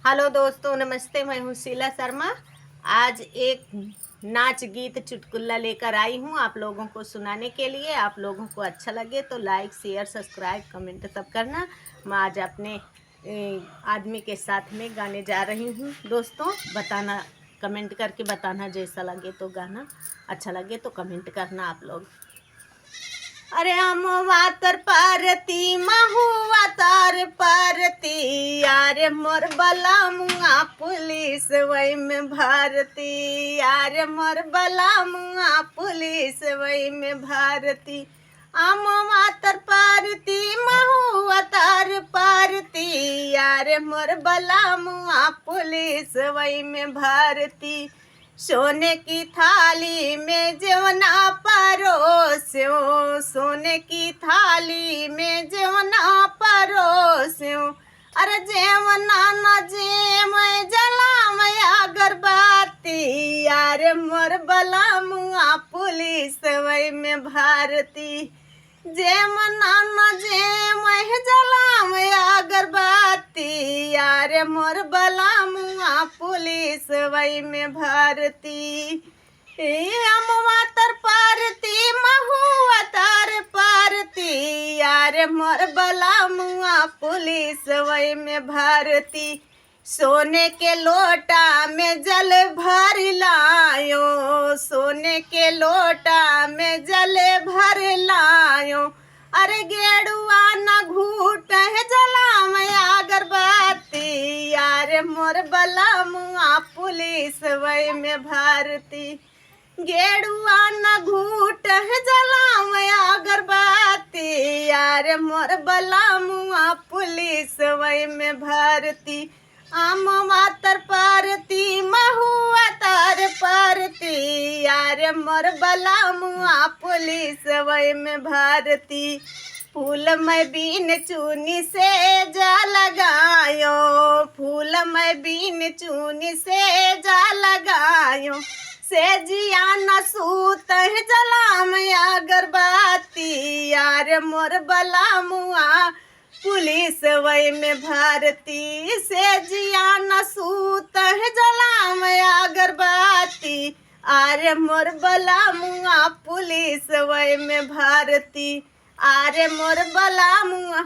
Hello दोस्तों, नमस्ते। मैं हूँ शीला शर्मा। आज एक नाच गीत चुटकुला लेकर आई हूँ आप लोगों को सुनाने के लिए। आप लोगों को अच्छा लगे तो लाइक शेयर सब्सक्राइब कमेंट सब करना। मैं आज अपने आदमी के साथ में गाने जा रही हूँ। दोस्तों बताना, कमेंट करके बताना जैसा लगे तो गाना, अच्छा लगे तो कमेंट करना आप लोग। अरे अमवा तर पारती महुआ तार पारती, यारे मोर बला मुआ पुलिस वही में भारती, यारे मोर बला मुआ पुलिस वही में भारती। अमवा तर पारती महुआ तार पारती, यारे मोर बला मुआ पुलिस वही में भारती। सोने की थाली में जेवना परोस्यो, सोने की थाली में जेवना परोस्यो, अरे जेवना न जेम जलाम अगरबत्ती, यारे मोर बला मुआ पुलिस वही में भारती। जेमना न जेम जलाम अगरबत्ती, यारे मोर बला मुआ पुलिस वही में भारती। अमवा तर पारती महुआ तार पारती, यारे मोर बला मुआ पुलिस वही में भारती। सोने के लोटा में जल भर लायो, सोने के लोटा में जल भर लायो, अरे गेड़ुआ न घूट है जलाम अगरबत्ती, यारे मोर बला मुआ पुलिस वही में भारती। गेड़ुआ न घूट है जलाम अगरबत्ती, यारे मोर बला मुआ पुलिस वही में भारती। अमवा तर पारती महुआ तार पारती, यारे मोर बला मुआ पुलिस वही में भारती। फूल मैं बीन चूनी से जा लगायो, फूल मैं बीन चूनी से जा लगायो, से जिया न सूत है जलाम अगरबत्ती, यार मोर बला मुआ पुलिस वही में भारती। से जिया न सूत है जलाम अगरबत्ती, आरे मोर बला मुआ पुलिस वही में भारती, आरे मोर बला मुआ